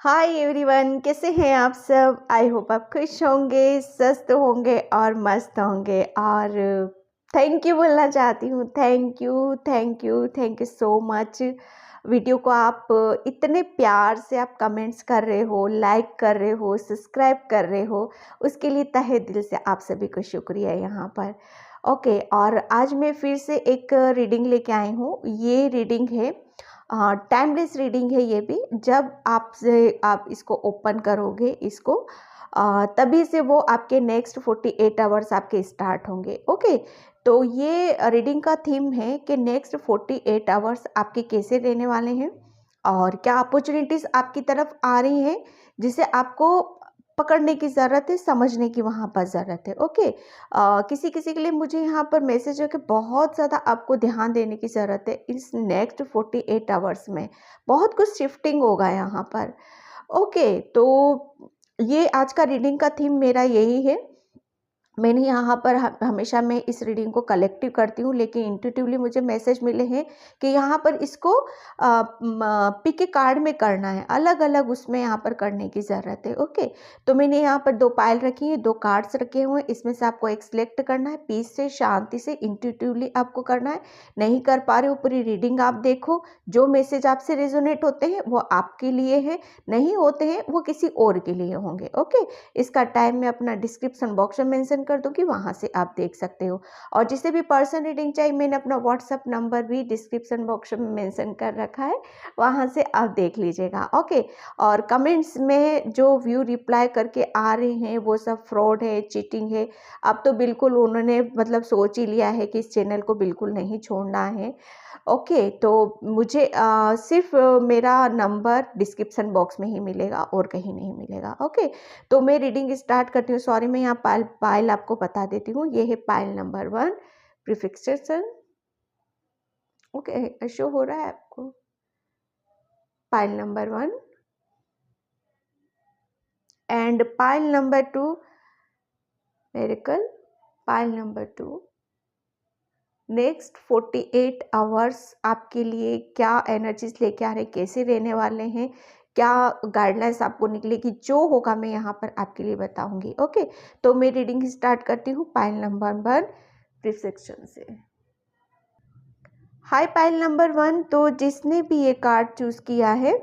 Hi everyone, कैसे हैं आप सब। आई होप आप खुश होंगे, स्वस्थ होंगे और मस्त होंगे। और थैंक यू बोलना चाहती हूँ। Thank you, thank you, thank you so much. Video को आप इतने प्यार से आप कमेंट्स कर रहे हो, लाइक कर रहे हो, सब्सक्राइब कर रहे हो, उसके लिए तहे दिल से आप सभी को शुक्रिया यहाँ पर। ओके, और आज मैं फिर से एक रीडिंग लेके आई हूँ। ये रीडिंग है टाइमलेस रीडिंग है। ये भी जब आप इसको ओपन करोगे इसको, तभी से वो आपके नेक्स्ट 48 आवर्स आपके स्टार्ट होंगे। ओके, तो ये रीडिंग का थीम है कि नेक्स्ट 48 आवर्स आपके कैसे रहने वाले हैं और क्या अपॉर्चुनिटीज़ आपकी तरफ आ रही हैं जिसे आपको पकड़ने की ज़रूरत है, समझने की वहाँ पर ज़रूरत है। ओके, किसी किसी के लिए मुझे यहाँ पर मैसेज है कि बहुत ज़्यादा आपको ध्यान देने की ज़रूरत है इस नेक्स्ट 48 आवर्स में। बहुत कुछ शिफ्टिंग होगा यहाँ पर। ओके, तो ये आज का रीडिंग का थीम मेरा यही है। मैंने यहाँ पर हमेशा मैं इस रीडिंग को कलेक्टिव करती हूँ, लेकिन इंट्यूटिवली मुझे मैसेज मिले हैं कि यहाँ पर इसको पिक के कार्ड में करना है, अलग अलग उसमें यहाँ पर करने की ज़रूरत है। ओके, तो मैंने यहाँ पर 2 पायल रखी है, 2 कार्ड्स रखे हुए हैं। इसमें से आपको एक सिलेक्ट करना है, पीस से, शांति से, इंट्यूटिवली आपको करना है। नहीं कर पा रहे हो, पूरी रीडिंग आप देखो। जो मैसेज आपसे रेजोनेट होते हैं वो आपके लिए है, नहीं होते हैं वो किसी और के लिए होंगे। ओके, इसका टाइम मैं अपना डिस्क्रिप्शन बॉक्स में मेंशन कर दूंगी, वहां से आप देख सकते हो। और जिसे भी पर्सन रीडिंग चाहिए, मैंने अपना व्हाट्सएप नंबर भी डिस्क्रिप्शन बॉक्स में मेंशन कर रखा है, वहां से आप देख लीजिएगा। ओके, और कमेंट्स में जो व्यू रिप्लाई करके आ रहे हैं वो सब फ्रॉड है, चीटिंग है। अब तो बिल्कुल उन्होंने मतलब सोच ही लिया है कि इस चैनल को बिल्कुल नहीं छोड़ना है। ओके, तो मुझे सिर्फ मेरा नंबर डिस्क्रिप्शन बॉक्स में ही मिलेगा और कहीं नहीं मिलेगा। ओके, तो मैं रीडिंग स्टार्ट करती हूँ। सॉरी, मैं यहाँ पायल आपको बता देती हूँ। ये है पायल नंबर 1, प्रीफिक्सेशन। ओके, शो हो रहा है आपको pile number 1 and pile number 2, miracle. Pile number 2, next 48 hours आपके लिए क्या एनर्जीज लेके आ रहे हैं, कैसे रहने वाले हैं, क्या गाइडलाइंस आपको निकलेगी, जो होगा मैं यहाँ पर आपके लिए बताऊंगी। ओके, तो मैं रीडिंग स्टार्ट करती हूँ पायल नंबर 1 प्रिसेक्शन से। हाय पायल नंबर 1, तो जिसने भी ये कार्ड चूज़ किया है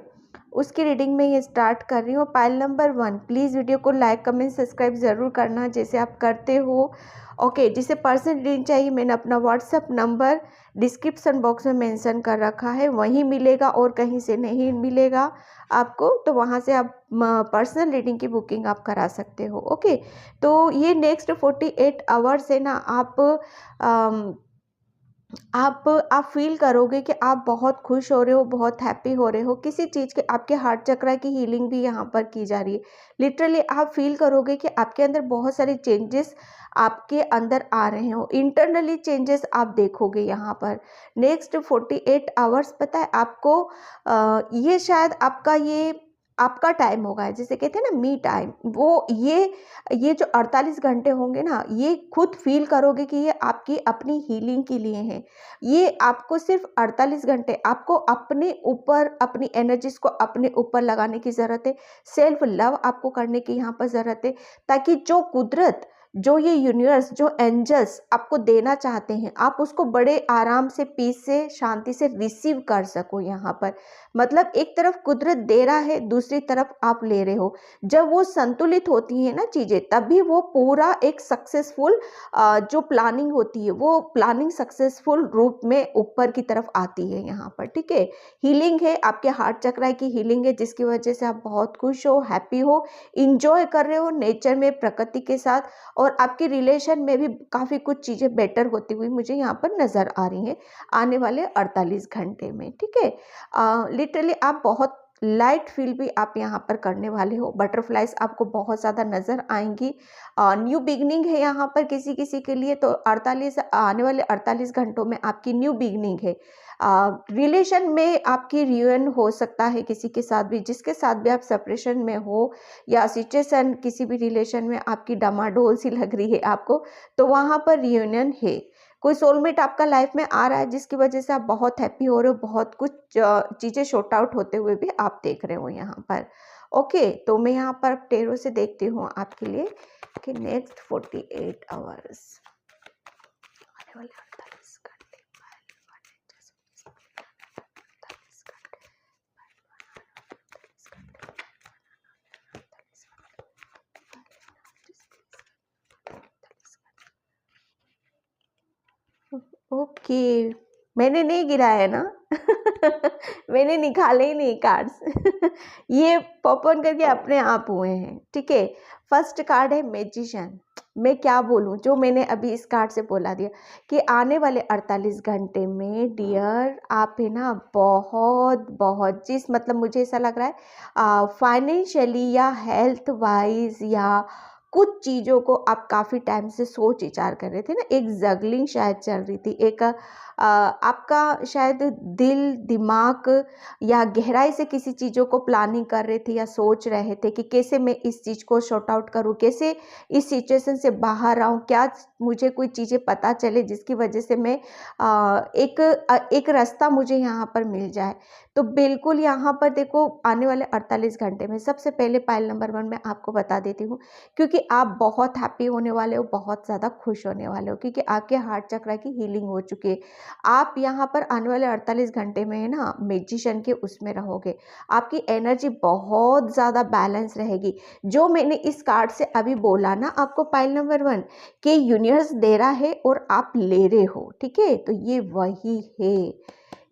उसकी रीडिंग में ये स्टार्ट कर रही हूँ। पायल नंबर 1, प्लीज़ वीडियो को लाइक, कमेंट, सब्सक्राइब ज़रूर करना जैसे आप करते हो। ओके, जिसे पर्सनल रीडिंग चाहिए, मैंने अपना व्हाट्सएप नंबर डिस्क्रिप्शन बॉक्स में मेंशन कर रखा है, वहीं मिलेगा और कहीं से नहीं मिलेगा आपको। तो वहाँ से आप पर्सनल रीडिंग की बुकिंग आप करा सकते हो। ओके, तो ये नेक्स्ट 48 आवर्स है ना, आप फील करोगे कि आप बहुत खुश हो रहे हो, बहुत हैप्पी हो रहे हो। किसी चीज़ के आपके हार्ट चक्र की हीलिंग भी यहाँ पर की जा रही है। लिटरली आप फील करोगे कि आपके अंदर बहुत सारे चेंजेस आपके अंदर आ रहे हो, इंटरनली चेंजेस आप देखोगे यहाँ पर। नेक्स्ट 48 आवर्स, पता है आपको, ये शायद आपका टाइम होगा, जिसे कहते हैं ना मी टाइम। वो ये जो 48 घंटे होंगे ना, ये खुद फील करोगे कि ये आपकी अपनी हीलिंग के लिए हैं। ये आपको सिर्फ 48 घंटे आपको अपने ऊपर, अपनी एनर्जीज को अपने ऊपर लगाने की ज़रूरत है। सेल्फ लव आपको करने की यहाँ पर ज़रूरत है, ताकि जो कुदरत, जो ये यूनिवर्स, जो एंजल्स आपको देना चाहते हैं, आप उसको बड़े आराम से, पीस से, शांति से रिसीव कर सको यहाँ पर। मतलब एक तरफ कुदरत दे रहा है, दूसरी तरफ आप ले रहे हो। जब वो संतुलित होती है ना चीज़ें, तभी वो पूरा एक सक्सेसफुल जो प्लानिंग होती है, वो प्लानिंग सक्सेसफुल रूप में ऊपर की तरफ आती है यहाँ पर। ठीक है, हीलिंग है, आपके हार्ट चक्र की हीलिंग है, जिसकी वजह से आप बहुत खुश हो, हैप्पी हो, इंजॉय कर रहे हो नेचर में, प्रकृति के साथ। और आपके रिलेशन में भी काफ़ी कुछ चीज़ें बेटर होती हुई मुझे यहाँ पर नज़र आ रही हैं आने वाले 48 घंटे में। ठीक है, लिटरली आप बहुत लाइट फील भी आप यहाँ पर करने वाले हो। बटरफ्लाइज आपको बहुत ज़्यादा नज़र आएंगी। न्यू बिगनिंग है यहाँ पर किसी किसी के लिए, तो 48 आने वाले 48 घंटों में आपकी न्यू बिगनिंग है। रिलेशन में आपकी रियूनियन हो सकता है किसी के साथ भी, जिसके साथ भी आप सेपरेशन में हो, या सिचुएशन किसी भी रिलेशन में आपकी डमाडोल सी लग रही है आपको, तो वहाँ पर रियूनियन है। कोई सोलमेट आपका लाइफ में आ रहा है, जिसकी वजह से आप बहुत हैप्पी हो रहे हो, बहुत कुछ चीज़ें शॉर्ट आउट होते हुए भी आप देख रहे हो यहाँ पर। ओके, तो मैं यहाँ पर टेरो से देखती हूँ आपके लिए कि नेक्स्ट 48 आवर्स आने वाले 48 घंटे 48 घंटे 48 ओके, मैंने नहीं गिराया ना मैंने निकाले ही नहीं कार्ड्स ये पॉपऑन करके अपने आप हुए हैं, ठीक है। फर्स्ट कार्ड है मैजिशियन। मैं क्या बोलूं, जो मैंने अभी इस कार्ड से बोला दिया कि आने वाले 48 घंटे में डियर आप है ना बहुत बहुत जिस मतलब मुझे ऐसा लग रहा है फाइनेंशियली या हेल्थ वाइज या कुछ चीज़ों को आप काफ़ी टाइम से सोच विचार कर रहे थे ना, एक जगलिंग शायद चल रही थी, एक आपका शायद दिल दिमाग या गहराई से किसी चीज़ों को प्लानिंग कर रहे थे या सोच रहे थे कि कैसे मैं इस चीज़ को शॉर्ट आउट करूँ, कैसे इस सिचुएशन से बाहर आऊँ, क्या मुझे कोई चीज़ें पता चले जिसकी वजह से मैं एक रास्ता मुझे यहाँ पर मिल जाए। तो बिल्कुल यहाँ पर देखो आने वाले 48 घंटे में सबसे पहले पाइल नंबर 1 मैं आपको बता देती हूँ, क्योंकि आप बहुत हैप्पी होने वाले हो, बहुत ज़्यादा खुश होने वाले हो, क्योंकि आपके हार्ट चक्र की हीलिंग हो चुकी है। आप यहाँ पर आने वाले 48 घंटे में है ना मैजिशियन के उसमें रहोगे, आपकी एनर्जी बहुत ज़्यादा बैलेंस रहेगी। जो मैंने इस कार्ड से अभी बोला ना आपको पाइल नंबर 1 कि यूनिवर्स दे रहा है और आप ले रहे हो, ठीक है, तो ये वही है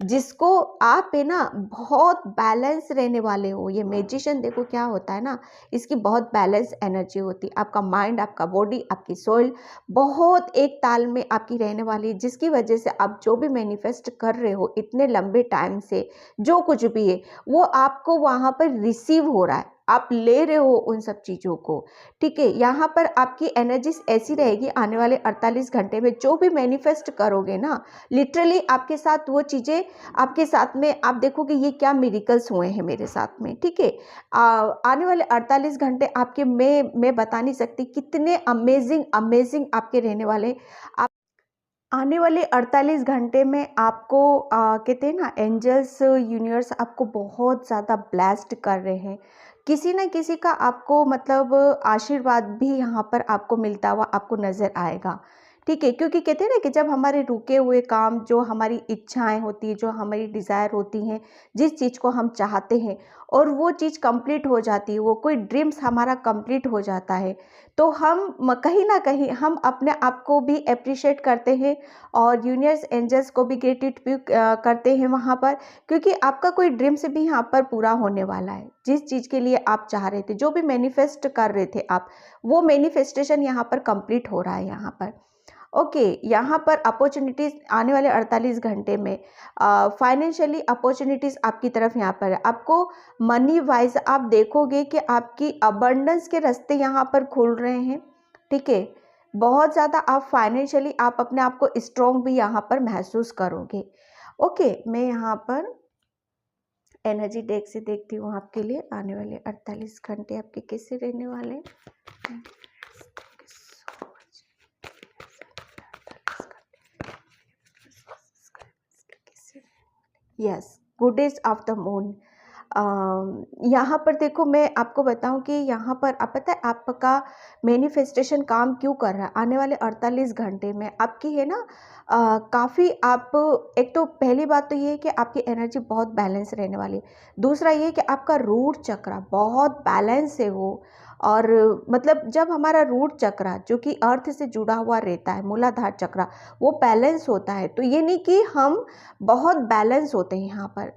जिसको आप है ना बहुत बैलेंस रहने वाले हो। ये मैजिशियन देखो क्या होता है ना, इसकी बहुत बैलेंस एनर्जी होती है, आपका माइंड, आपका बॉडी, आपकी सोल बहुत एक ताल में आपकी रहने वाली है, जिसकी वजह से आप जो भी मैनिफेस्ट कर रहे हो इतने लंबे टाइम से, जो कुछ भी है वो आपको वहाँ पर रिसीव हो रहा है, आप ले रहे हो उन सब चीज़ों को, ठीक है। यहाँ पर आपकी एनर्जी ऐसी रहेगी आने वाले 48 घंटे में, जो भी मैनिफेस्ट करोगे ना लिटरली आपके साथ वो चीज़ें आपके साथ में आप देखोगे ये क्या मिरेकल्स हुए हैं मेरे साथ में, ठीक है। आने वाले 48 घंटे आपके मैं बता नहीं सकती कितने अमेजिंग अमेजिंग आपके रहने वाले। आप आने वाले 48 घंटे में आपको कहते हैं ना एंजल्स यूनिवर्स आपको बहुत ज़्यादा ब्लेस्ड कर रहे हैं, किसी न किसी का आपको मतलब आशीर्वाद भी यहाँ पर आपको मिलता हुआ आपको नज़र आएगा, ठीक है। क्योंकि कहते हैं ना कि जब हमारे रुके हुए काम, जो हमारी इच्छाएं होती है, जो हमारी डिज़ायर होती हैं, जिस चीज़ को हम चाहते हैं और वो चीज़ कंप्लीट हो जाती है, वो कोई ड्रीम्स हमारा कंप्लीट हो जाता है, तो हम कहीं ना कहीं हम अपने आप को भी अप्रिशिएट करते हैं और यूनिवर्स एंजल्स को भी ग्रेटिट्यूड करते हैं वहाँ पर, क्योंकि आपका कोई ड्रीम्स भी यहाँ पर पूरा होने वाला है। जिस चीज़ के लिए आप चाह रहे थे, जो भी मैनिफेस्ट कर रहे थे आप, वो मैनिफेस्टेशन यहाँ पर कंप्लीट हो रहा है यहाँ पर, ओके। यहाँ पर अपॉर्चुनिटीज़ आने वाले 48 घंटे में फाइनेंशियली अपॉर्चुनिटीज़ आपकी तरफ यहाँ पर है। आपको मनी वाइज आप देखोगे कि आपकी अबंडेंस के रास्ते यहाँ पर खुल रहे हैं, ठीक है। बहुत ज़्यादा आप फाइनेंशियली आप अपने आप को स्ट्रॉन्ग भी यहाँ पर महसूस करोगे, ओके। मैं यहाँ पर एनर्जी डेक से देखती हूँ आपके लिए आने वाले 48 घंटे आपके कैसे रहने वाले हैं। Yes, good days of the moon. यहाँ पर देखो मैं आपको बताऊं कि यहाँ पर आप पता है आपका मैनिफेस्टेशन काम क्यों कर रहा है आने वाले 48 घंटे में आपकी है ना। काफ़ी आप एक तो पहली बात तो ये है कि आपकी एनर्जी बहुत बैलेंस रहने वाली है। दूसरा ये कि आपका रूट चक्र बहुत बैलेंस है वो, और मतलब जब हमारा रूट चक्र जो कि अर्थ से जुड़ा हुआ रहता है, मूलाधार चक्र, वो बैलेंस होता है। तो ये नहीं कि हम बहुत बैलेंस होते हैं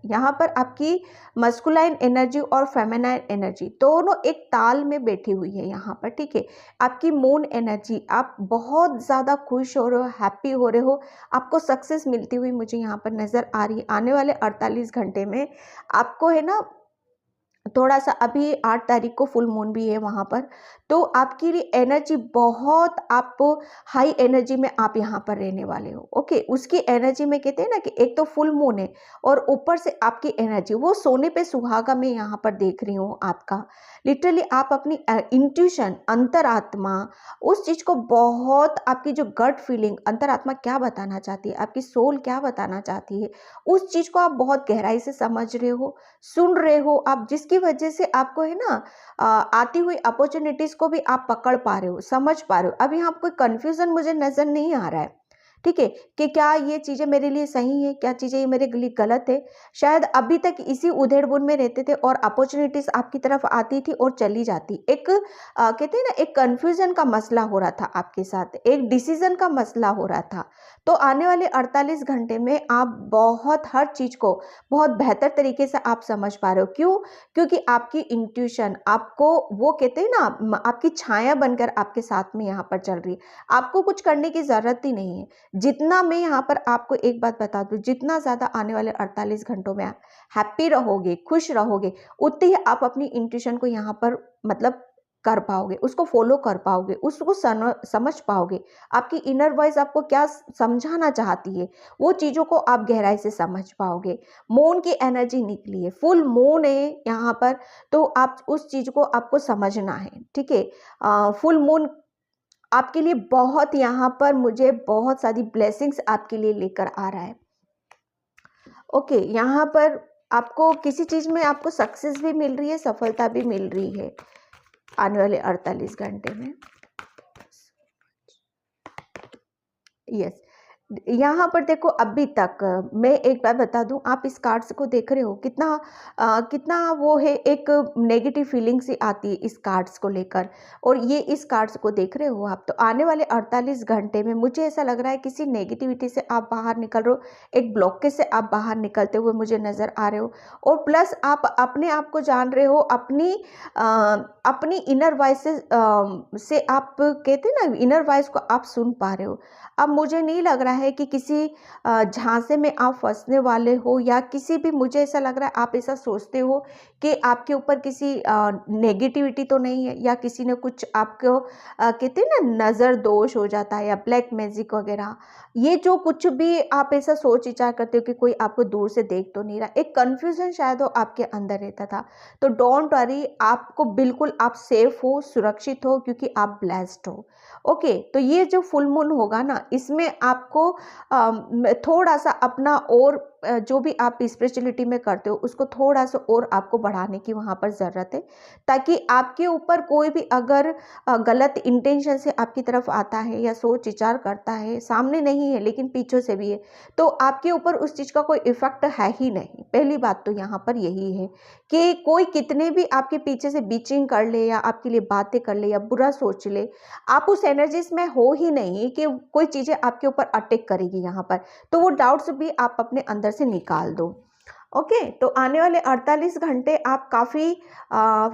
यहाँ पर आपकी मस्कुलाइन एनर्जी और फेमिनाइन एनर्जी दोनों एक ताल में बैठी हुई है यहाँ पर, ठीक है। आपकी मून एनर्जी, आप बहुत ज़्यादा खुश हो रहे हो, हैप्पी हो रहे हो, आपको सक्सेस मिलती हुई मुझे यहाँ पर नज़र आ रही है। आने वाले 48 घंटे में आपको है ना थोड़ा सा, अभी 8 तारीख को फुल मून भी है वहाँ पर, तो आपकी एनर्जी बहुत, आप हाई एनर्जी में आप यहाँ पर रहने वाले हो, ओके। उसकी एनर्जी में कहते हैं ना कि एक तो फुल मून है और ऊपर से आपकी एनर्जी वो सोने पे सुहागा में यहाँ पर देख रही हूँ आपका। लिटरली आप अपनी इंट्यूशन, अंतरात्मा, उस चीज़ को बहुत, आपकी जो गट फीलिंग, अंतरात्मा क्या बताना चाहती है, आपकी सोल क्या बताना चाहती है, उस चीज़ को आप बहुत गहराई से समझ रहे हो, सुन रहे हो आप, जिसकी वजह से आपको है ना आती हुई अपॉर्चुनिटीज़ को भी आप पकड़ पा रहे हो, समझ पा रहे हो। अब यहाँ कोई कन्फ्यूज़न मुझे नज़र नहीं आ रहा है, ठीक है, कि क्या ये चीज़ें मेरे लिए सही है, क्या चीज़ें ये मेरे लिए गलत है। शायद अभी तक इसी उधेड़-बुन में रहते थे और अपॉर्चुनिटीज़ आपकी तरफ आती थी और चली जाती। एक कहते हैं ना, एक कन्फ्यूज़न का मसला हो रहा था आपके साथ, एक डिसीज़न का मसला हो रहा था। तो आने वाले 48 घंटे में आप बहुत हर चीज़ को बहुत बेहतर तरीके से आप समझ पा रहे हो। क्यों? क्योंकि आपकी इंट्यूशन आपको, वो कहते हैं ना, आपकी छाया बनकर आपके साथ में यहाँ पर चल रही है। आपको कुछ करने की ज़रूरत ही नहीं है। जितना मैं यहाँ पर आपको एक बात बता दूँ, जितना ज़्यादा आने वाले 48 घंटों में आप हैप्पी रहोगे, खुश रहोगे, उतनी ही आप अपनी इंट्यूशन को यहाँ पर मतलब कर पाओगे, उसको फ़ॉलो कर पाओगे, उसको समझ पाओगे। आपकी इनर वॉइस आपको क्या समझाना चाहती है, वो चीज़ों को आप गहराई से समझ पाओगे। मून की एनर्जी निकली है, फुल मून है यहाँ पर, तो आप उस चीज़ को आपको समझना है, ठीक है। फुल मून आपके लिए बहुत, यहाँ पर मुझे बहुत सारी ब्लेसिंग्स आपके लिए लेकर आ रहा है। ओके, यहाँ पर आपको किसी चीज़ में आपको सक्सेस भी मिल रही है, सफलता भी मिल रही है आने वाले 48 घंटे में। यस, यहाँ पर देखो, अभी तक मैं एक बात बता दूं, आप इस कार्ड्स को देख रहे हो, कितना कितना वो है, एक नेगेटिव फीलिंग सी आती है इस कार्ड्स को लेकर, और ये इस कार्ड्स को देख रहे हो आप। तो आने वाले 48 घंटे में मुझे ऐसा लग रहा है किसी नेगेटिविटी से आप बाहर निकल रहे हो, एक ब्लॉकेज से आप बाहर निकलते हुए मुझे नज़र आ रहे हो, और प्लस आप अपने आप को जान रहे हो, अपनी इनर वॉइस से आप कहते हैं ना, इनर वॉइस को आप सुन पा रहे हो। अब मुझे नहीं लग रहा है कि किसी झांसे में आप फंसने वाले हो, या किसी भी, मुझे ऐसा लग रहा है आप ऐसा सोचते हो कि आपके ऊपर किसी नेगेटिविटी तो नहीं है, या किसी ने कुछ आपको कहते हैं ना, नज़र दोष हो जाता है, या ब्लैक मैजिक वगैरह, ये जो कुछ भी आप ऐसा सोच विचार करते हो कि कोई आपको दूर से देख तो नहीं रहा, एक कन्फ्यूजन शायद वो आपके अंदर रहता था। तो डोंट वरी, आपको बिल्कुल, आप सेफ हो, सुरक्षित हो, क्योंकि आप ब्लेस्ड हो। ओके, तो ये जो फुल मून होगा ना, इसमें आपको थोड़ा सा अपना, और जो भी आप स्पिरिचुअलिटी में करते हो उसको थोड़ा सा और आपको बढ़ाने की वहाँ पर ज़रूरत है, ताकि आपके ऊपर कोई भी अगर गलत इंटेंशन से आपकी तरफ आता है, या सोच विचार करता है, सामने नहीं है लेकिन पीछे से भी है, तो आपके ऊपर उस चीज़ का कोई इफेक्ट है ही नहीं। पहली बात तो यहाँ पर यही है कि कोई कितने भी आपके पीछे से बीचिंग कर ले, या आपके लिए बातें कर ले, या बुरा सोच ले, आप उस एनर्जीज में हो ही नहीं कि कोई चीज़ें आपके ऊपर अटैक करेगी यहाँ पर। तो वो डाउट्स भी आप अपने अंदर से निकाल दो। ओके, तो आने वाले 48 घंटे आप काफ़ी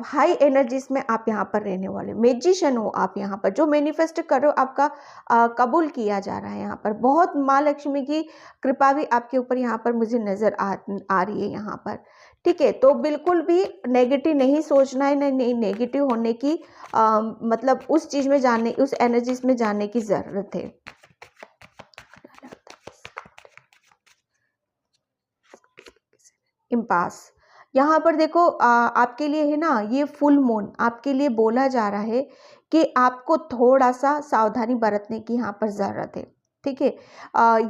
हाई एनर्जीज में आप यहाँ पर रहने वाले मैजिशियन हो। आप यहाँ पर जो मैनिफेस्ट कर रहे हो, आपका कबूल किया जा रहा है। यहाँ पर बहुत माँ लक्ष्मी की कृपा भी आपके ऊपर यहाँ पर मुझे नज़र आ रही है यहाँ पर, ठीक है। तो बिल्कुल भी नेगेटिव नहीं सोचना है, नहीं नेगेटिव होने की मतलब उस चीज़ में जाने, उस एनर्जीज में जाने की ज़रूरत है। इम्पास, यहाँ पर देखो, आपके लिए है ना, ये फुल मून आपके लिए बोला जा रहा है कि आपको थोड़ा सा सावधानी बरतने की यहाँ पर ज़रूरत है, ठीक है।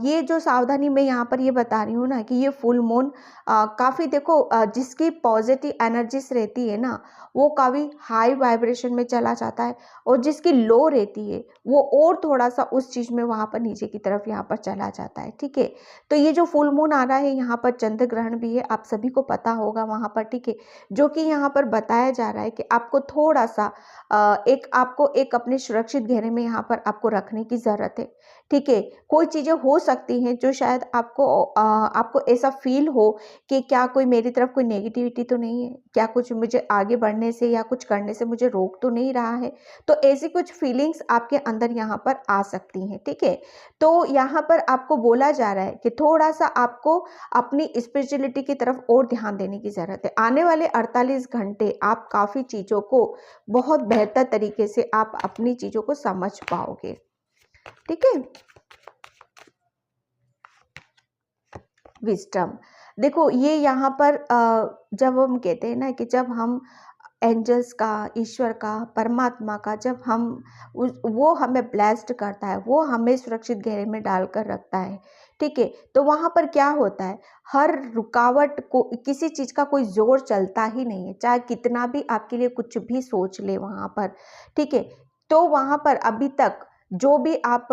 ये जो सावधानी मैं यहाँ पर ये बता रही हूँ ना, कि ये फुल मून काफ़ी देखो, जिसकी पॉजिटिव एनर्जीज रहती है ना, वो काफ़ी हाई वाइब्रेशन में चला जाता है, और जिसकी लो रहती है वो और थोड़ा सा उस चीज़ में वहाँ पर नीचे की तरफ यहाँ पर चला जाता है, ठीक है। तो ये जो फुल मून आ रहा है, यहाँ पर चंद्र ग्रहण भी है, आप सभी को पता होगा वहाँ पर, ठीक है। जो कि यहाँ पर बताया जा रहा है कि आपको थोड़ा सा आपको एक अपने सुरक्षित घेरे में यहाँ पर आपको रखने की ज़रूरत है, ठीक है। कोई चीज़ें हो सकती हैं जो शायद आपको ऐसा फील हो कि क्या कोई मेरी तरफ कोई नेगेटिविटी तो नहीं है, क्या कुछ मुझे आगे बढ़ने से या कुछ करने से मुझे रोक तो नहीं रहा है। तो ऐसी कुछ फीलिंग्स आपके अंदर यहाँ पर आ सकती हैं, ठीक है। तो यहाँ पर आपको बोला जा रहा है कि थोड़ा सा आपको अपनी स्पिरिचुअलिटी की तरफ और ध्यान देने की ज़रूरत है। आने वाले 48 घंटे आप काफ़ी चीज़ों को बहुत बेहतर तरीके से आप अपनी चीज़ों को समझ पाओगे, ठीक है। विस्डम, देखो ये यहाँ पर जब हम कहते हैं ना कि जब हम एंजल्स का, ईश्वर का, परमात्मा का, जब हम वो हमें ब्लेस्ड करता है, वो हमें सुरक्षित घेरे में डालकर रखता है, ठीक है। तो वहाँ पर क्या होता है, हर रुकावट को, किसी चीज़ का कोई ज़ोर चलता ही नहीं है, चाहे कितना भी आपके लिए कुछ भी सोच ले वहाँ पर, ठीक है। तो वहाँ पर अभी तक जो भी आप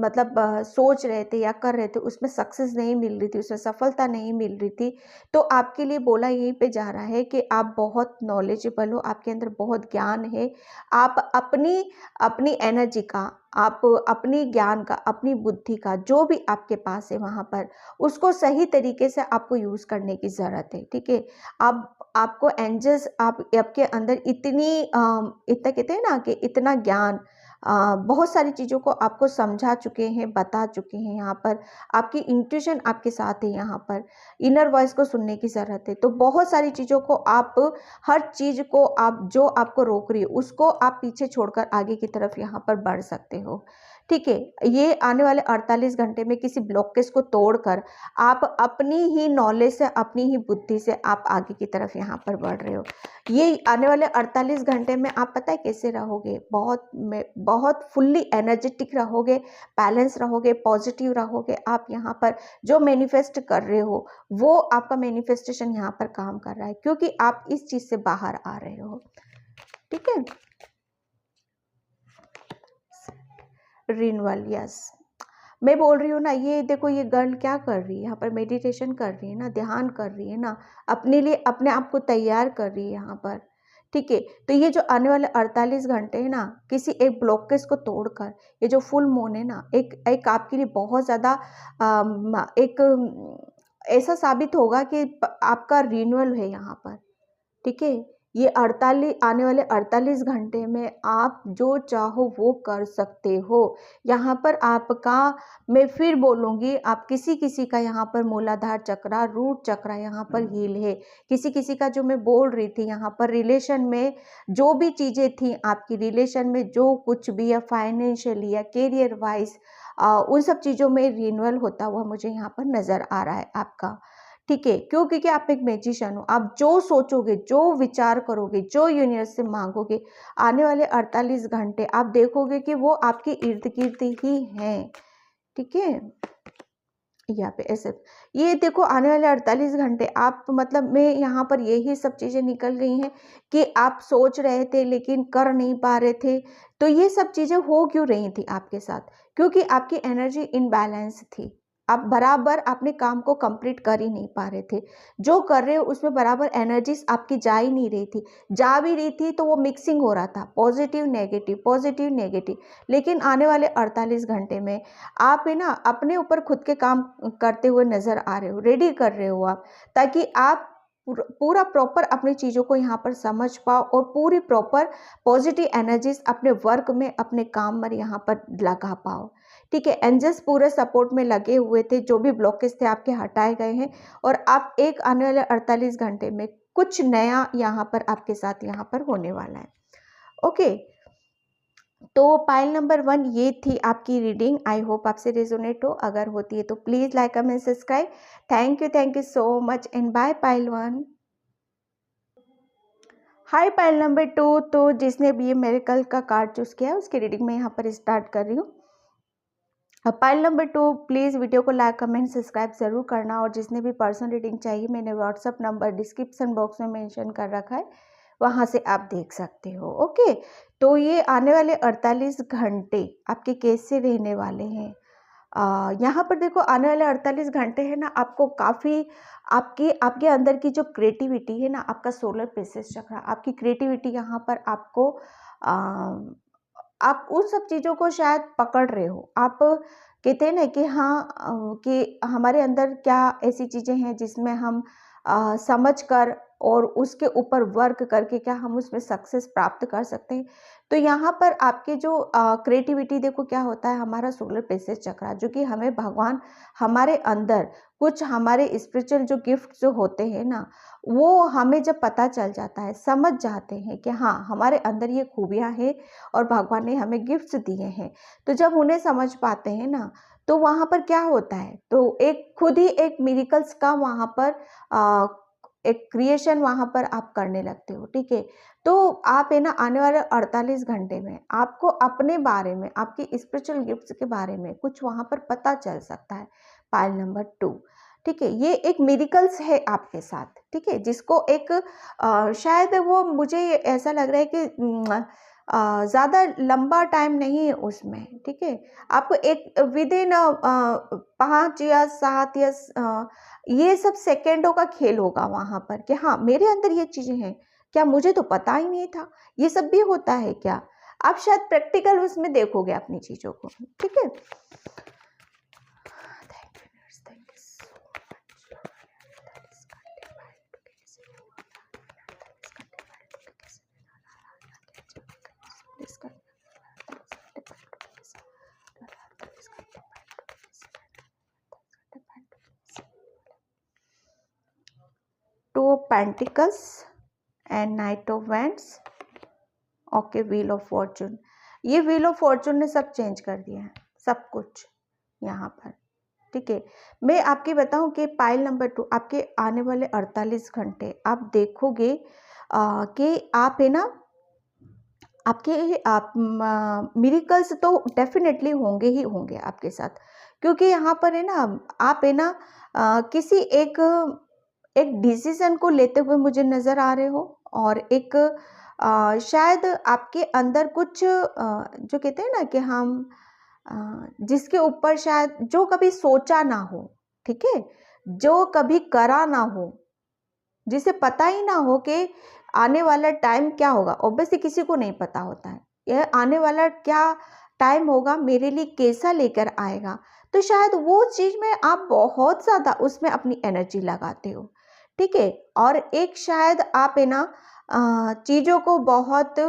मतलब सोच रहे थे या कर रहे थे, उसमें सक्सेस नहीं मिल रही थी, उसमें सफलता नहीं मिल रही थी, तो आपके लिए बोला यहीं पे जा रहा है कि आप बहुत नॉलेजेबल हो, आपके अंदर बहुत ज्ञान है। आप अपनी अपनी एनर्जी का, आप अपनी ज्ञान का, अपनी बुद्धि का, जो भी आपके पास है वहाँ पर, उसको सही तरीके से आपको यूज़ करने की ज़रूरत है, ठीक है। आपको एंजल्स आपके अंदर इतना कहते हैं ना कि इतना ज्ञान, बहुत सारी चीज़ों को आपको समझा चुके हैं, बता चुके हैं। यहाँ पर आपकी इंट्यूशन आपके साथ है, यहाँ पर इनर वॉइस को सुनने की ज़रूरत है। तो बहुत सारी चीज़ों को आप, हर चीज़ को आप, जो आपको रोक रही है उसको आप पीछे छोड़कर आगे की तरफ यहाँ पर बढ़ सकते हो, ठीक है। ये आने वाले 48 घंटे में किसी ब्लॉकेज को तोड़कर आप अपनी ही नॉलेज से, अपनी ही बुद्धि से आप आगे की तरफ यहाँ पर बढ़ रहे हो। ये आने वाले 48 घंटे में आप पता है कैसे रहोगे, बहुत फुल्ली एनर्जेटिक रहोगे, बैलेंस रहोगे, पॉजिटिव रहोगे। आप यहाँ पर जो मैनिफेस्ट कर रहे हो, वो आपका मैनिफेस्टेशन यहाँ पर काम कर रहा है, क्योंकि आप इस चीज़ से बाहर आ रहे हो, ठीक है। रिन्यूअल, यस, मैं बोल रही हूँ ना, ये देखो ये गर्ल क्या कर रही है यहाँ पर, मेडिटेशन कर रही है ना, ध्यान कर रही है ना, अपने लिए अपने आप को तैयार कर रही है यहाँ पर, ठीक है। तो ये जो आने वाले 48 घंटे है ना, किसी एक ब्लॉकेज को तोड़कर, ये जो फुल मून है ना, एक एक आपके लिए बहुत ज़्यादा एक ऐसा साबित होगा कि आपका रिन्यूअल है यहाँ पर, ठीक है। ये 48 आने वाले 48 घंटे में आप जो चाहो वो कर सकते हो। यहाँ पर आपका, मैं फिर बोलूँगी, आप किसी किसी का यहाँ पर मूलाधार चक्रा, रूट चक्रा यहाँ पर हील है। किसी किसी का, जो मैं बोल रही थी यहाँ पर, रिलेशन में जो भी चीज़ें थी आपकी, रिलेशन में जो कुछ भी, या फाइनेंशियली या कैरियर वाइज, उन सब चीज़ों में रिन्यूअल होता हुआ मुझे यहाँ पर नज़र आ रहा है आपका, ठीक है। क्यों? क्योंकि आप एक मैजिशियन हो। आप जो सोचोगे, जो विचार करोगे, जो यूनिवर्स से मांगोगे, आने वाले 48 घंटे आप देखोगे कि वो आपके इर्द गिर्द ही हैं, ठीक है। यहाँ पे ऐसे, ये देखो आने वाले 48 घंटे आप, मतलब मैं यहाँ पर यही सब चीज़ें निकल गई हैं कि आप सोच रहे थे लेकिन कर नहीं पा रहे थे। तो ये सब चीज़ें हो क्यों रही थी आपके साथ? क्योंकि आपकी एनर्जी इनबैलेंस थी। आप बराबर अपने काम को कंप्लीट कर ही नहीं पा रहे थे। जो कर रहे हो उसमें बराबर एनर्जीज आपकी जा ही नहीं रही थी। जा भी रही थी तो वो मिक्सिंग हो रहा था, पॉजिटिव नेगेटिव, पॉजिटिव नेगेटिव। लेकिन आने वाले 48 घंटे में आप है ना, अपने ऊपर खुद के काम करते हुए नज़र आ रहे हो, रेडी कर रहे हो आप, ताकि आप पूरा प्रॉपर अपनी चीज़ों को यहाँ पर समझ पाओ और पूरी प्रॉपर पॉजिटिव एनर्जीज अपने वर्क में, अपने काम में यहाँ पर लगा पाओ, ठीक है। एंजल्स पूरे सपोर्ट में लगे हुए थे, जो भी ब्लॉकेज थे आपके हटाए गए हैं, और आप एक आने वाले 48 घंटे में कुछ नया यहाँ पर आपके साथ यहाँ पर होने वाला है, ओके। तो पाइल नंबर 1 ये थी आपकी रीडिंग। आई होप आपसे रेजोनेट हो, अगर होती है तो please like comment subscribe. Thank you so much and bye pile 1। Hi pile number 2, तो जिसने भी ये मेरे कल का कार्ड चूज़ किया है उसकी रीडिंग में यहाँ पर स्टार्ट कर रही हूँ। पाइल नंबर 2, प्लीज़ वीडियो को लाइक कमेंट सब्सक्राइब ज़रूर करना, और जिसने भी पर्सनल रीडिंग चाहिए मैंने व्हाट्सअप नंबर डिस्क्रिप्शन बॉक्स में मेंशन कर रखा है, वहाँ से आप देख सकते हो, ओके। तो ये आने वाले 48 घंटे आपके कैसे रहने वाले हैं, यहाँ पर देखो आने वाले 48 घंटे है ना, आपको काफ़ी, आपके आपके अंदर की जो क्रिएटिविटी है ना, आपका सोलर प्लेक्सस चक्र, आपकी क्रिएटिविटी यहाँ पर आपको, आप उन सब चीज़ों को शायद पकड़ रहे हो। आप कहते हैं ना कि हाँ, कि हमारे अंदर क्या ऐसी चीज़ें हैं जिसमें हम समझ कर और उसके ऊपर वर्क करके क्या हम उसमें सक्सेस प्राप्त कर सकते हैं। तो यहाँ पर आपके जो क्रिएटिविटी, देखो क्या होता है, हमारा सोलर प्लेक्सस चक्र, जो कि हमें भगवान हमारे अंदर कुछ, हमारे स्पिरिचुअल जो गिफ्ट जो होते हैं ना, वो हमें जब पता चल जाता है, समझ जाते हैं कि हाँ हमारे अंदर ये खूबियाँ हैं और भगवान ने हमें गिफ्ट्स दिए हैं, तो जब उन्हें समझ पाते हैं ना, तो वहाँ पर क्या होता है, तो एक खुद ही एक मिरेकल्स का वहाँ पर एक क्रिएशन वहाँ पर आप करने लगते हो, ठीक है। तो आप है ना, आने वाले 48 घंटे में आपको अपने बारे में, आपकी स्पिरिचुअल गिफ्ट्स के बारे में कुछ वहाँ पर पता चल सकता है, पाइल नंबर 2। ठीक है, ये एक मिरेकल्स है आपके साथ, ठीक है, जिसको एक शायद वो मुझे ऐसा लग रहा है कि ज़्यादा लंबा टाइम नहीं है उसमें, ठीक है, आपको एक विद इन 5 या 7 या ये सब सेकेंडों का खेल होगा वहाँ पर कि हाँ मेरे अंदर ये चीज़ें हैं, क्या मुझे तो पता ही नहीं था, ये सब भी होता है क्या। आप शायद प्रैक्टिकल उसमें देखोगे अपनी चीज़ों को, ठीक है। Two of pentacles and night of wands. Okay, wheel of Fortune. ये व्हील ऑफ फॉर्चून ने सब चेंज कर दिया है, सब कुछ यहाँ पर, ठीक है। मैं आपके बताऊँ कि पाइल नंबर 2 आपके आने वाले 48 घंटे आप देखोगे कि आप है ना, आपके आप मिरेकल्स तो डेफिनेटली होंगे ही होंगे आपके साथ, क्योंकि यहाँ पर है ना, आप है ना किसी एक डिसीजन को लेते हुए मुझे नज़र आ रहे हो, और एक शायद आपके अंदर कुछ जो कहते हैं ना कि हम जिसके ऊपर शायद जो कभी सोचा ना हो, ठीक है, जो कभी करा ना हो, जिसे पता ही ना हो कि आने वाला टाइम क्या होगा। ऑब्वियसली किसी को नहीं पता होता है यह आने वाला क्या टाइम होगा, मेरे लिए कैसा लेकर आएगा। तो शायद वो चीज़ में आप बहुत ज़्यादा उसमें अपनी एनर्जी लगाते हो, ठीक है। और एक शायद आप है ना चीज़ों को बहुत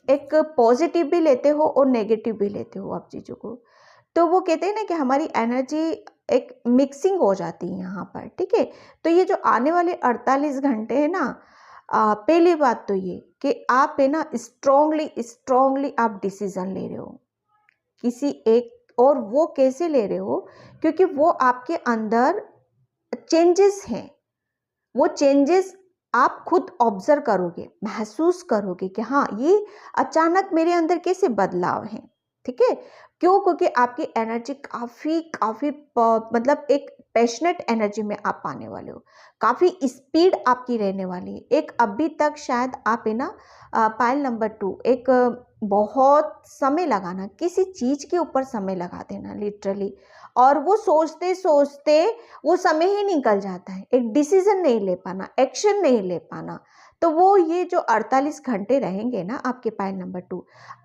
एक पॉजिटिव भी लेते हो और नेगेटिव भी लेते हो आप चीज़ों को। तो वो कहते हैं ना कि हमारी एनर्जी एक मिक्सिंग हो जाती है यहाँ पर, ठीक है। तो ये जो आने वाले 48 घंटे हैं ना, पहली बात तो ये कि आप है ना स्ट्रांगली आप डिसीजन ले रहे हो किसी एक, और वो कैसे ले रहे हो, क्योंकि वो आपके अंदर चेंजेस हैं। वो चेंजेस आप खुद ऑब्जर्व करोगे, महसूस करोगे कि हाँ ये अचानक मेरे अंदर कैसे बदलाव हैं, ठीक है। क्यों? क्योंकि आपकी एनर्जी काफ़ी मतलब एक पैशनेट एनर्जी में आप आने वाले हो, काफ़ी स्पीड आपकी रहने वाली है। एक अभी तक शायद आप है ना पाइल नंबर 2 एक बहुत समय लगाना, किसी चीज़ के ऊपर समय लगा देना लिटरली, और वो सोचते सोचते वो समय ही निकल जाता है, एक डिसीजन नहीं ले पाना, एक्शन नहीं ले पाना। तो वो ये जो 48 घंटे रहेंगे ना आपके पाइल नंबर 2,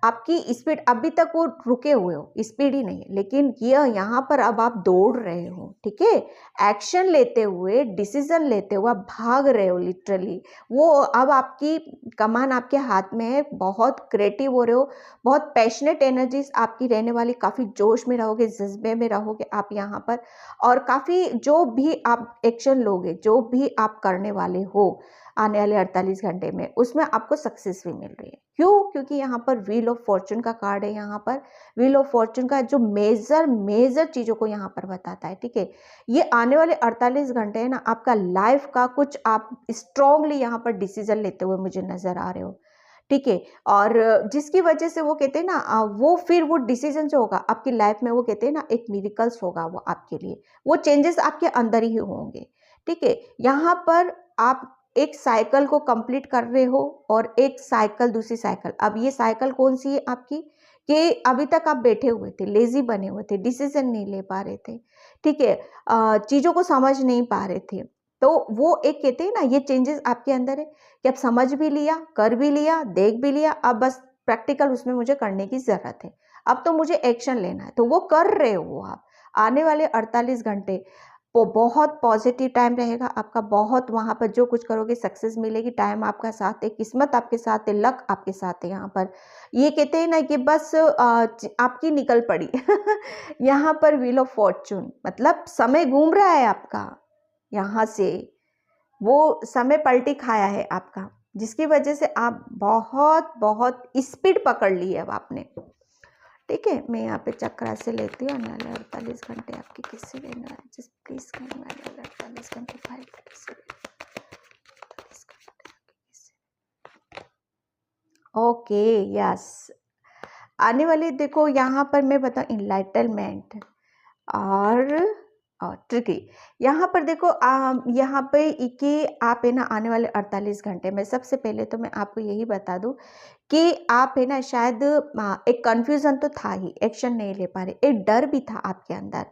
आपकी स्पीड अभी तक वो रुके हुए हो, स्पीड ही नहीं है, लेकिन ये यहाँ पर अब आप दौड़ रहे हो, ठीक है, एक्शन लेते हुए, डिसीजन लेते हुए आप भाग रहे हो लिटरली। वो अब आपकी कमान आपके हाथ में है, बहुत क्रिएटिव हो रहे हो, बहुत पैशनेट एनर्जीज आपकी रहने वाली, काफ़ी जोश में रहोगे, जज्बे में रहोगे आप यहाँ पर, और काफ़ी जो भी आप एक्शन लोगे, जो भी आप करने वाले हो आने वाले 48 घंटे में, उसमें आपको सक्सेस भी मिल रही है। क्यों? क्योंकि यहाँ पर व्हील ऑफ फॉर्चून का कार्ड है। यहाँ पर व्हील ऑफ फॉर्चून का जो मेजर चीज़ों को यहाँ पर बताता है, ठीक है। ये आने वाले 48 घंटे है ना, आपका लाइफ का कुछ आप स्ट्रांगली यहाँ पर डिसीजन लेते हुए मुझे नज़र आ रहे हो, ठीक है। और जिसकी वजह से वो कहते हैं ना वो फिर वो डिसीजन जो होगा आपकी लाइफ में, वो कहते हैं ना एक मिरेकल्स होगा वो आपके लिए, वो चेंजेस आपके अंदर ही होंगे, ठीक है। यहाँ पर आप एक साइकिल को कंप्लीट कर रहे हो, और एक साइकिल दूसरी साइकिल। अब ये साइकिल कौन सी है आपकी, कि अभी तक आप बैठे हुए थे, लेजी बने हुए थे, डिसीजन नहीं ले पा रहे थे, ठीक है, चीज़ों को समझ नहीं पा रहे थे। तो वो एक कहते हैं ना ये चेंजेस आपके अंदर है कि अब समझ भी लिया, कर भी लिया, देख भी लिया, अब बस प्रैक्टिकल उसमें मुझे करने की ज़रूरत है, अब तो मुझे एक्शन लेना है। तो वो कर रहे हो आप। आने वाले 48 घंटे वो बहुत पॉजिटिव टाइम रहेगा आपका, बहुत वहाँ पर जो कुछ करोगे सक्सेस मिलेगी, टाइम आपका साथ है, किस्मत आपके साथ है, लक आपके साथ है। यहाँ पर ये कहते हैं ना कि बस आपकी निकल पड़ी यहाँ पर व्हील ऑफ फॉर्चून, मतलब समय घूम रहा है आपका, यहाँ से वो समय पलटी खाया है आपका, जिसकी वजह से आप बहुत स्पीड पकड़ ली है अब आपने, ठीक है। मैं यहाँ पे चक्रा से लेती हूँ। आने वाले 48 घंटे आपकी किससे लेना है, जस्ट प्लीज करने वाले 48 घंटे फाइल किससे, ओके यस। आने वाले देखो यहाँ पर मैं बताऊँ इनलाइटनमेंट, और ट्रिकी। यहाँ पर देखो यहाँ पे कि आप है ना आने वाले 48 घंटे में, सबसे पहले तो मैं आपको यही बता दूं कि आप है ना शायद एक कन्फ्यूज़न तो था ही, एक्शन नहीं ले पा रहे, एक डर भी था आपके अंदर,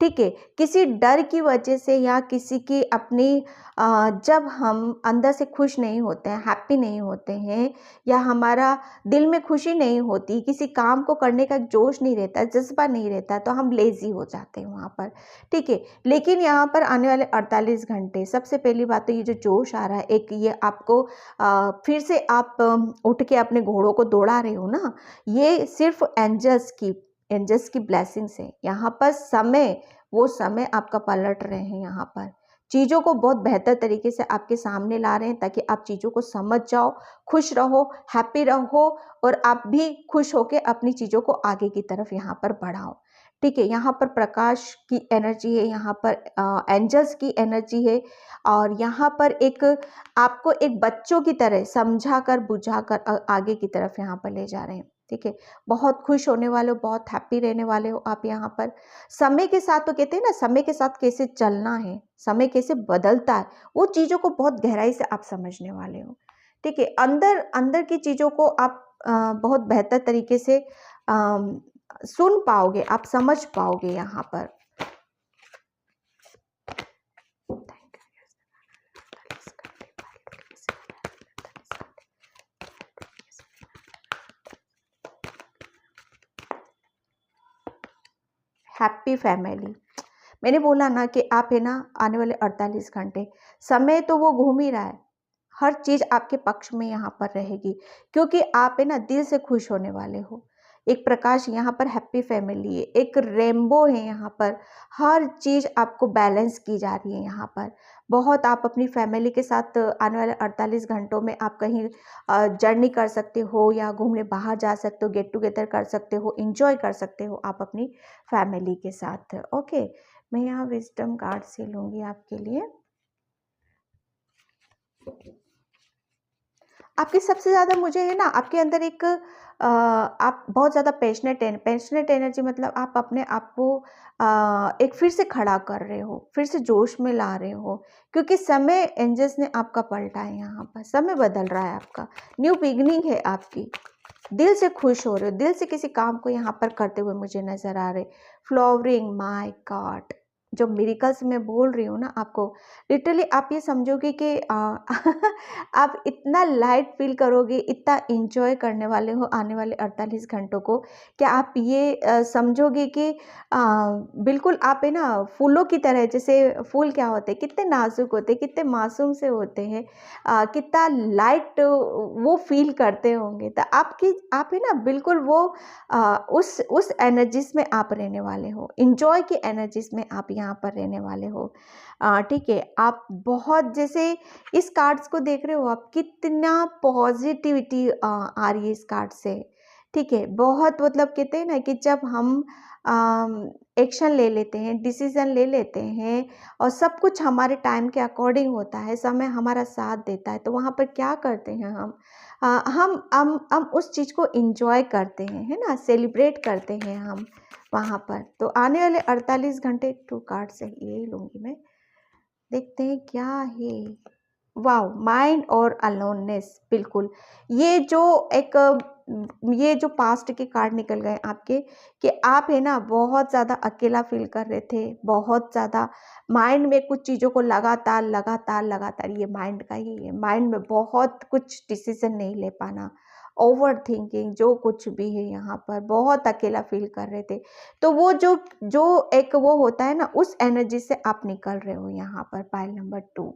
ठीक है। किसी डर की वजह से या किसी की अपनी जब हम अंदर से खुश नहीं होते हैं, हैप्पी नहीं होते हैं, या हमारा दिल में खुशी नहीं होती, किसी काम को करने का जोश नहीं रहता, जज्बा नहीं रहता, तो हम लेज़ी हो जाते हैं वहाँ पर, ठीक है। लेकिन यहाँ पर आने वाले 48 घंटे, सबसे पहली बात तो ये जो जोश आ रहा है, एक ये आपको फिर से आप उठ के अपने घोड़ों को दौड़ा रहे हो ना, ये सिर्फ एंजल्स की ब्लेसिंग्स है। यहाँ पर वो समय आपका पलट रहे हैं, यहाँ पर चीज़ों को बहुत बेहतर तरीके से आपके सामने ला रहे हैं, ताकि आप चीज़ों को समझ जाओ, खुश रहो, हैप्पी रहो, और आप भी खुश होकर अपनी चीज़ों को आगे की तरफ यहाँ पर बढ़ाओ, ठीक है। यहाँ पर प्रकाश की एनर्जी है, यहाँ पर एंजल्स की एनर्जी है, और यहाँ पर एक आपको एक बच्चों की तरह समझा कर बुझा कर आगे की तरफ यहाँ पर ले जा रहे हैं, ठीक है। बहुत खुश होने वाले हो, बहुत हैप्पी रहने वाले हो आप यहाँ पर। समय के साथ तो कहते हैं ना, समय के साथ कैसे चलना है, समय कैसे बदलता है, वो चीज़ों को बहुत गहराई से आप समझने वाले हो, ठीक है। अंदर अंदर की चीज़ों को आप बहुत बेहतर तरीके से सुन पाओगे, आप समझ पाओगे यहाँ पर। हैप्पी फैमिली, मैंने बोला ना कि आप है ना आने वाले 48 घंटे, समय तो वो घूम ही रहा है, हर चीज़ आपके पक्ष में यहाँ पर रहेगी, क्योंकि आप है ना दिल से खुश होने वाले हो। एक प्रकाश यहाँ पर हैप्पी फैमिली है, एक रेनबो है यहाँ पर, हर चीज़ आपको बैलेंस की जा रही है यहाँ पर। बहुत आप अपनी फैमिली के साथ आने वाले 48 घंटों में आप कहीं जर्नी कर सकते हो, या घूमने बाहर जा सकते हो, गेट टुगेदर कर सकते हो, इंजॉय कर सकते हो आप अपनी फैमिली के साथ। ओके, मैं यहाँ विजडम कार्ड से लूँगी आपके लिए। आपकी सबसे ज़्यादा मुझे है ना आपके अंदर एक आप बहुत ज़्यादा पैशनेट एनर्जी, मतलब आप अपने आप को एक फिर से खड़ा कर रहे हो, फिर से जोश में ला रहे हो, क्योंकि समय एंजल्स ने आपका पलटा है, यहाँ पर समय बदल रहा है आपका, न्यू बिगनिंग है आपकी, दिल से खुश हो रहे हो, दिल से किसी काम को यहाँ पर करते हुए मुझे नज़र आ रहे। फ्लावरिंग, माय गॉड, जो मिरेकल्स मैं बोल रही हूँ ना आपको, लिटरली आप ये समझोगे कि आप इतना लाइट फील करोगे, इतना इंजॉय करने वाले हो आने वाले 48 घंटों को, कि आप ये समझोगे कि बिल्कुल आप है ना फूलों की तरह, जैसे फूल क्या होते हैं, कितने नाजुक होते हैं, कितने मासूम से होते हैं, कितना लाइट वो फील करते होंगे, तो आप है ना बिल्कुल वो उस एनर्जीज में आप रहने वाले हो, इंजॉय की एनर्जीज में आप यहाँ पर रहने वाले हो, ठीक है। आप बहुत, जैसे इस कार्ड्स को देख रहे हो आप, कितना पॉजिटिविटी आ रही है इस कार्ड से, ठीक है। बहुत, मतलब कहते हैं ना कि जब हम एक्शन ले लेते हैं, डिसीजन ले लेते हैं, और सब कुछ हमारे टाइम के अकॉर्डिंग होता है, समय हमारा साथ देता है, तो वहाँ पर क्या करते हैं हम, हम उस चीज़ को इंजॉय करते हैं, है ना, सेलिब्रेट करते हैं हम वहाँ पर। तो आने वाले 48 घंटे 2 कार्ड से यही लूँगी मैं, देखते हैं क्या है। वाओ, माइंड और अलोननेस, बिल्कुल ये जो पास्ट के कार्ड निकल गए आपके, कि आप है ना बहुत ज़्यादा अकेला फील कर रहे थे, बहुत ज़्यादा माइंड में कुछ चीज़ों को लगातार, ये माइंड का ही है, माइंड में बहुत कुछ डिसीजन नहीं ले पाना, ओवर थिंकिंग, जो कुछ भी है यहाँ पर, बहुत अकेला फील कर रहे थे। तो वो जो एक वो होता है ना, उस एनर्जी से आप निकल रहे हो यहाँ पर, पाइल नंबर 2,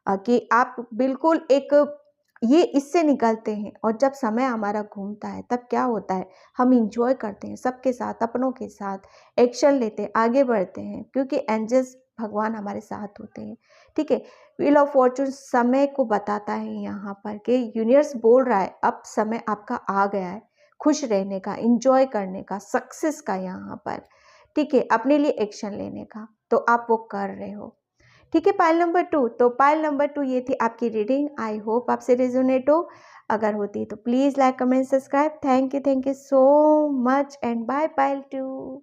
कि आप बिल्कुल एक ये इससे निकलते हैं, और जब समय हमारा घूमता है तब क्या होता है, हम इंजॉय करते हैं सबके साथ, अपनों के साथ एक्शन लेते हैं, आगे बढ़ते हैं, क्योंकि एंजल्स भगवान हमारे साथ होते हैं, ठीक है। व्हील ऑफ फॉर्चून समय को बताता है यहाँ पर, कि यूनिवर्स बोल रहा है अब समय आपका आ गया है, खुश रहने का, इंजॉय करने का, सक्सेस का यहाँ पर, ठीक है, अपने लिए एक्शन लेने का, तो आप वो कर रहे हो, ठीक है। पाइल नंबर 2, तो पाइल नंबर 2 ये थी आपकी रीडिंग। आई होप आपसे रेजोनेट हो, अगर होती है तो please like, comment, subscribe. Thank you so much, and bye pile 2।